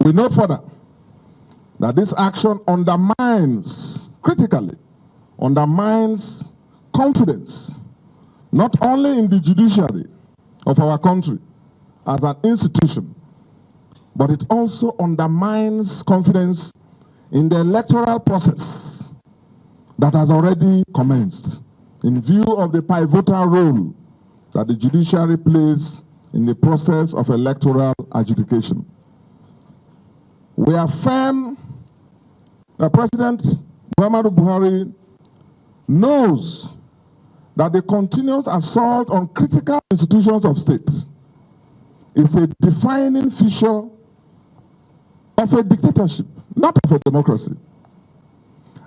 We note further that this action critically undermines confidence, not only in the judiciary of our country as an institution, but it also undermines confidence in the electoral process that has already commenced, in view of the pivotal role that the judiciary plays in the process of electoral adjudication. We affirm that President Muhammadu Buhari knows that the continuous assault on critical institutions of state is a defining feature of a dictatorship, not of a democracy,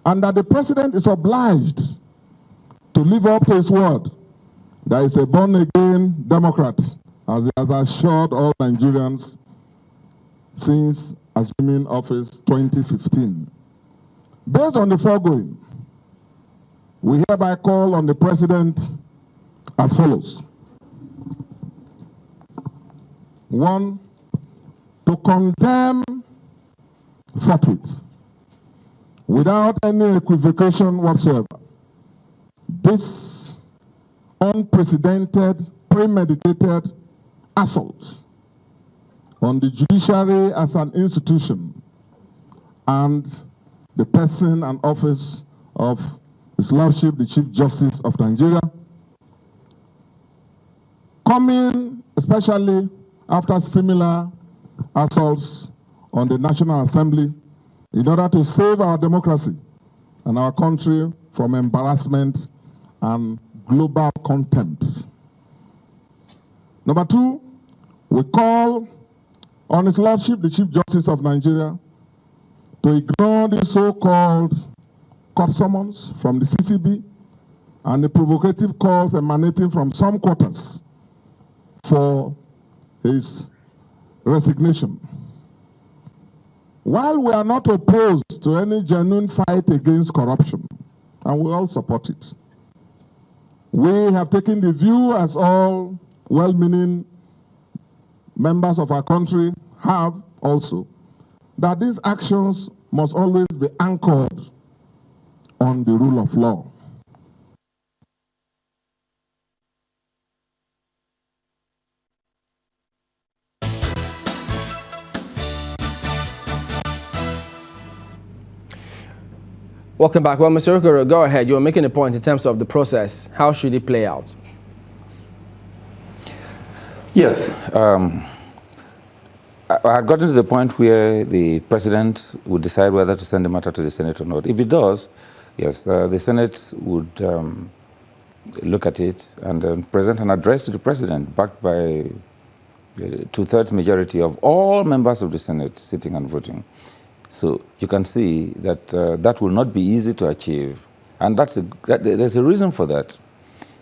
and that the president is obliged to live up to his word that is a born-again Democrat, as he has assured all Nigerians since assuming office 2015. Based on the foregoing, we hereby call on the President as follows. 1, to condemn forthwith, without any equivocation whatsoever, this unprecedented, premeditated assault on the judiciary as an institution and the person and office of His Lordship, the Chief Justice of Nigeria, coming especially after similar assaults on the National Assembly in order to save our democracy and our country from embarrassment and global contempt. Number 2, we call on His Lordship, the Chief Justice of Nigeria, to ignore the so-called court summons from the CCB and the provocative calls emanating from some quarters for his resignation. While we are not opposed to any genuine fight against corruption, and we all support it, we have taken the view, as all well-meaning members of our country have also, that these actions must always be anchored on the rule of law. Welcome back. Well, Mr. Okoro, go ahead. You were making a point in terms of the process. How should it play out? Yes. I had gotten to the point where the president would decide whether to send the matter to the Senate or not. If it does, yes, the Senate would look at it and present an address to the president, backed by a 2/3 majority of all members of the Senate sitting and voting. So you can see that that will not be easy to achieve, and there's a reason for that.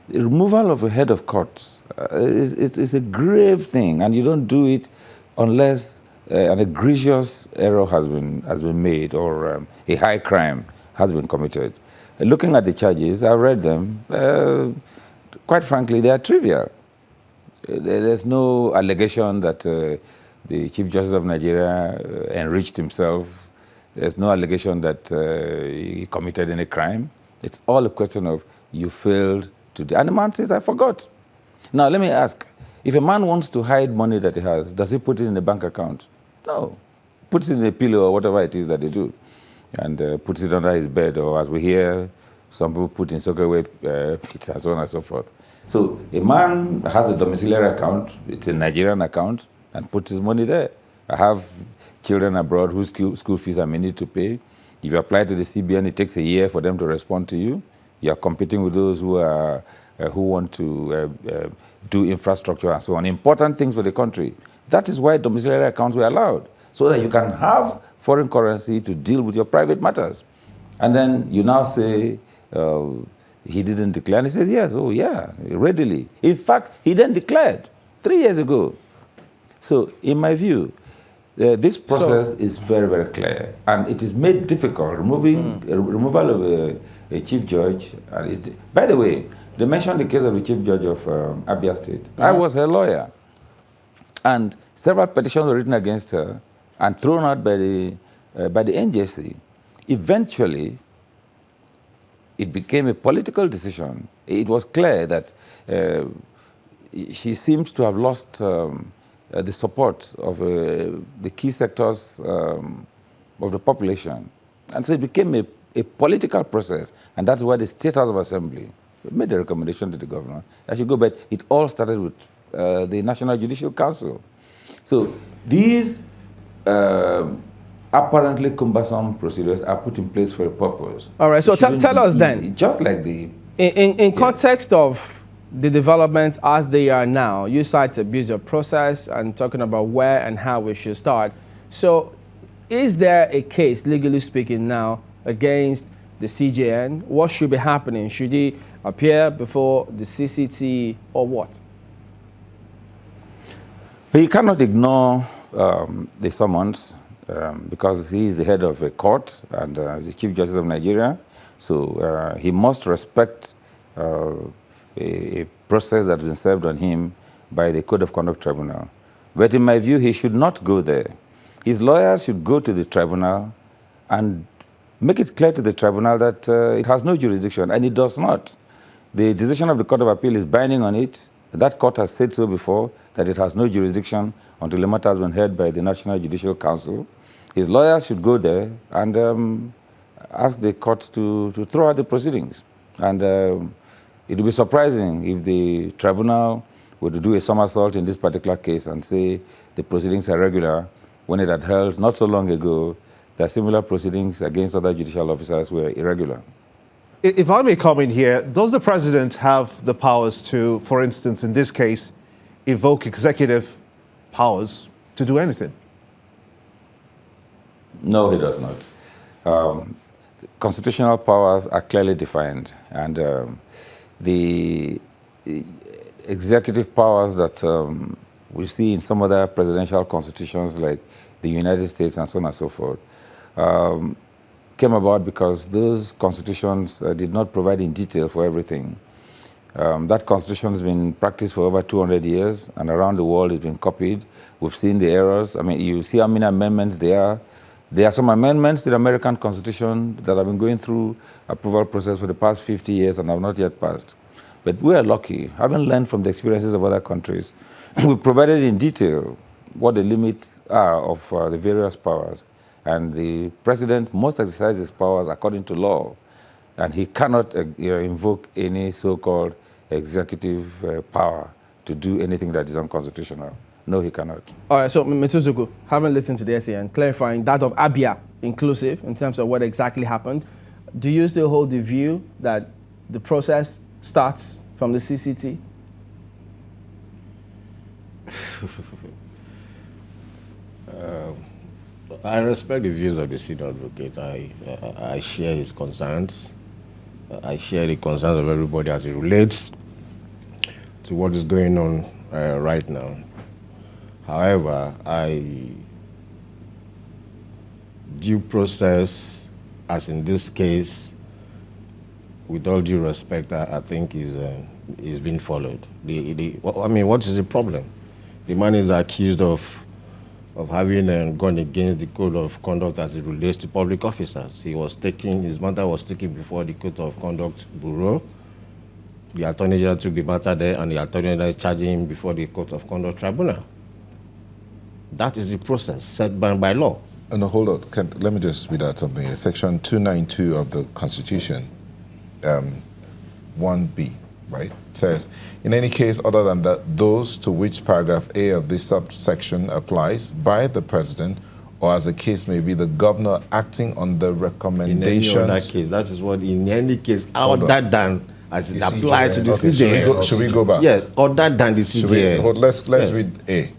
The removal of a head of court is a grave thing, and you don't do it unless an egregious error has been made or a high crime has been committed. Looking at the charges, I read them. Quite frankly, they are trivial. There's no allegation that the Chief Justice of Nigeria enriched himself. There's no allegation that he committed any crime. It's all a question of you failed to do. And the man says, I forgot. Now, let me ask, if a man wants to hide money that he has, does he put it in a bank account? No. Puts it in a pillow or whatever it is that they do, and puts it under his bed, or as we hear, some people put in sockaway pit, and so on and so forth. So a man has a domiciliary account, it's a Nigerian account, and puts his money there. I have children abroad whose school fees I may need to pay. If you apply to the CBN, it takes a year for them to respond to you. You are competing with those who want to do infrastructure and so on, important things for the country. That is why domiciliary accounts were allowed, so that you can have foreign currency to deal with your private matters. And then you now say, he didn't declare, and he says, yes, oh yeah, readily. In fact, he then declared 3 years ago. So in my view, this process is very, very clear, and it is made difficult. Removal of a chief judge. By the way, they mentioned the case of the chief judge of Abia State. I was her lawyer, and several petitions were written against her and thrown out by the NJC. Eventually, it became a political decision. It was clear that she seems to have lost the support of the key sectors of the population. And so it became a political process, and that's why the State House of Assembly made a recommendation to the governor that should go back. It all started with the National Judicial Council. So these apparently cumbersome procedures are put in place for a purpose. All right, so tell us then. Just like the... In context of the developments as they are now, you cite abuse of process and talking about where and how we should start. So is there a case, legally speaking now, against the CJN? What should be happening? Should he appear before the CCT or what? He cannot ignore the summons because he is the head of a court and the Chief Justice of Nigeria. So he must respect a process that has been served on him by the Code of Conduct Tribunal. But in my view, he should not go there. His lawyers should go to the tribunal and make it clear to the tribunal that it has no jurisdiction, and it does not. The decision of the Court of Appeal is binding on it. That court has said so before, that it has no jurisdiction until the matter has been heard by the National Judicial Council. His lawyers should go there and ask the court to throw out the proceedings. And it would be surprising if the tribunal were to do a somersault in this particular case and say the proceedings are regular, when it had held not so long ago that similar proceedings against other judicial officers were irregular. If I may come in here, does the president have the powers to, for instance, in this case, evoke executive powers to do anything? No, he does not. Constitutional powers are clearly defined, and the executive powers that we see in some other presidential constitutions like the United States and so on and so forth came about because those constitutions did not provide in detail for everything. That constitution has been practiced for over 200 years, and around the world it's been copied. We've seen the errors. I mean, you see how many amendments there are. There are some amendments to the American Constitution that have been going through approval process for the past 50 years and have not yet passed. But we are lucky, having learned from the experiences of other countries. We provided in detail what the limits are of the various powers. And the president must exercise his powers according to law. And he cannot invoke any so-called executive power to do anything that is unconstitutional. No, he cannot. All right, so Mr. Zugu, having listened to the SAN, clarifying that of Abia inclusive in terms of what exactly happened, do you still hold the view that the process starts from the CCT? I respect the views of the senior advocate. I share his concerns. I share the concerns of everybody as it relates to what is going on right now. However, due process, as in this case, with all due respect, I think is being followed. I mean, what is the problem? The man is accused of having gone against the code of conduct as it relates to public officers. His matter was taken before the Code of Conduct Bureau. The Attorney General took the matter there, and the Attorney General charged him before the Code of Conduct Tribunal. That is the process set by law. No, hold on. Let me just read out something here. Section 292 of the Constitution, 1B, right, says, in any case other than those to which paragraph A of this subsection applies, by the president, or as the case may be, the governor acting on the recommendations. In any other case, that is what, in any case, other than as it applies to the CJN. Should we go back? Yeah, other than the CJN. Let's read A.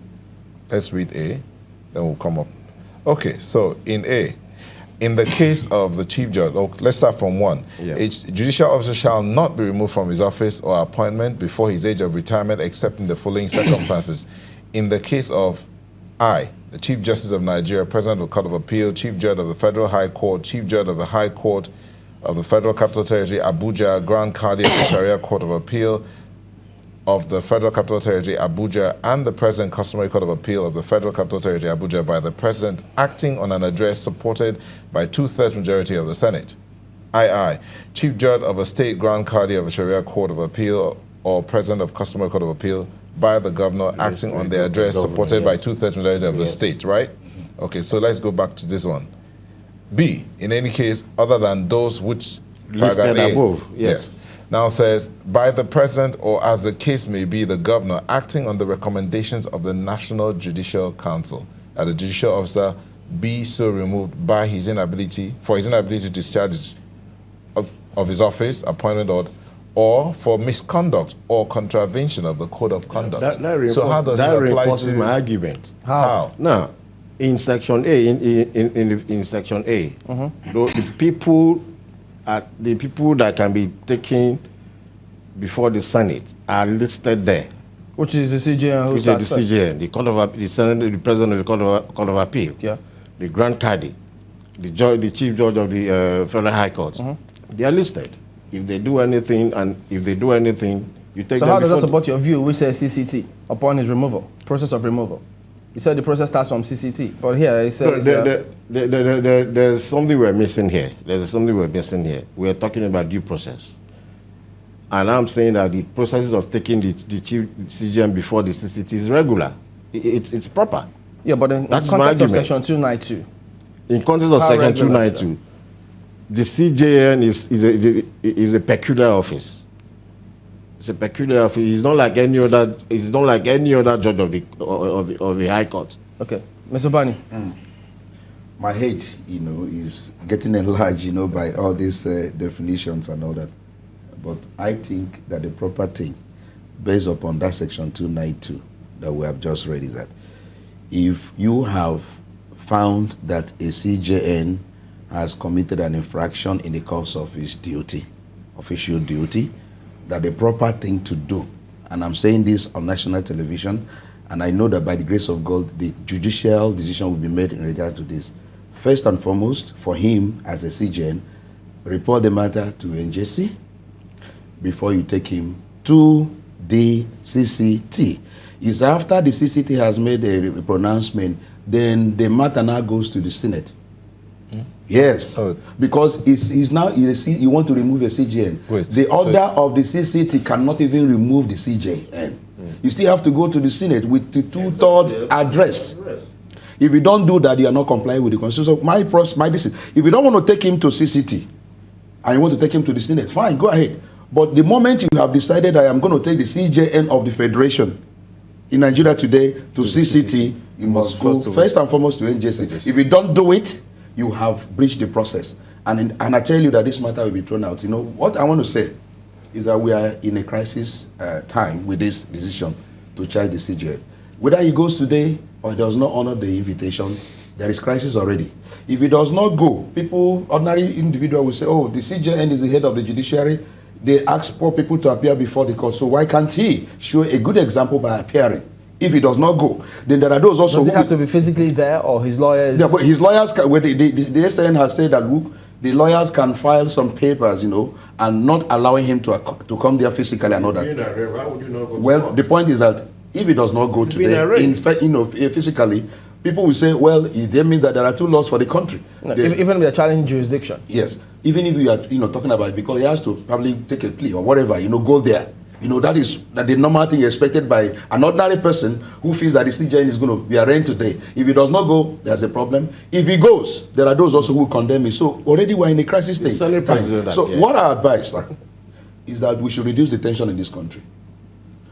Let's read A, then we'll come up. Okay, so in A, in the case of the chief judge, let's start from 1. Yeah. A judicial officer shall not be removed from his office or appointment before his age of retirement, except in the following circumstances. In the case of I, the Chief Justice of Nigeria, President of the Court of Appeal, Chief Judge of the Federal High Court, Chief Judge of the High Court of the Federal Capital Territory, Abuja, Grand Cardiac Sharia Court of Appeal, of the Federal Capital Territory, Abuja, and the present customary Court of Appeal of the Federal Capital Territory, Abuja, by the President acting on an address supported by 2/3 majority of the Senate. II, Chief Judge of a State Grand Qadi of a Sharia Court of Appeal or President of Customary Court of Appeal by the Governor acting on the address supported by 2/3 majority of the state, right? Okay, so let's go back to this one. B, in any case other than those which listed above, yes. Now says, by the President or as the case may be, the Governor acting on the recommendations of the National Judicial Council, that the judicial officer be so removed by his inability, for his inability to discharge of his office, appointment or for misconduct or contravention of the Code of Conduct. So how does that reinforces my argument? How? Now, in Section A, in Section A, the people that can be taken before the Senate are listed there. Which is the CJN? Which is the CJN, the Court of the Senate, the President of the Court of Appeal, the Grand Qadi, the Chief Judge of the Federal High Court. They are listed. If they do anything, you take them. So how does that support your view, which says CCT upon his removal, process of removal? You said the process starts from CCT, but here it says there's something we're missing here. We're talking about due process, and I'm saying that the process of taking the chief CJN before the CCT is regular. It's proper. Yeah, but in context of Section 292. In context of Section 292, the CJN is a peculiar office. It's a peculiar office. It's not like any other. It's not like any other judge of the High Court. Okay, Mr. Bani. My head, is getting enlarged, by all these definitions and all that. But I think that the proper thing, based upon that Section 292 that we have just read, is that if you have found that a CJN has committed an infraction in the course of his duty, official duty, that the proper thing to do, and I'm saying this on national television, and I know that by the grace of God, the judicial decision will be made in regard to this. First and foremost, for him as a CJN, report the matter to NJC before you take him to the CCT. It's after the CCT has made a pronouncement, then the matter now goes to the Senate. Yes, because it's now you want to remove a CJN. The order of the CCT cannot even remove the CJN. You still have to go to the Senate with the 2/3 address. If you don't do that, you are not complying with the Constitution. So if you don't want to take him to CCT and you want to take him to the Senate, fine, go ahead. But the moment you have decided I am going to take the CJN of the Federation in Nigeria today to CCT, you must go first and foremost to NJC. If you don't do it, you have breached the process. And I tell you that this matter will be thrown out. What I want to say is that we are in a crisis time with this decision to charge the CJN. Whether he goes today or he does not honor the invitation, there is crisis already. If he does not go, ordinary individual will say, oh, the CJN is the head of the judiciary. They ask poor people to appear before the court. So why can't he show a good example by appearing? If he does not go, then there are those also. Does he have to be physically there, or his lawyers? Yeah, but his lawyers, the SN has said that, look, the lawyers can file some papers, and not allowing him to come there physically and all that. Why would you not go well, the point is that if he does not go today, in fact, physically, people will say, well, it means that there are two laws for the country. No, even with a challenging jurisdiction. Yes, even if you are, talking about it, because he has to probably take a plea or whatever, go there. That is the normal thing expected by an ordinary person who feels that the CJN is going to be arraigned today. If he does not go, there's a problem. If he goes, there are those also who condemn him. So already we're in a crisis state. So what I advise is that we should reduce the tension in this country.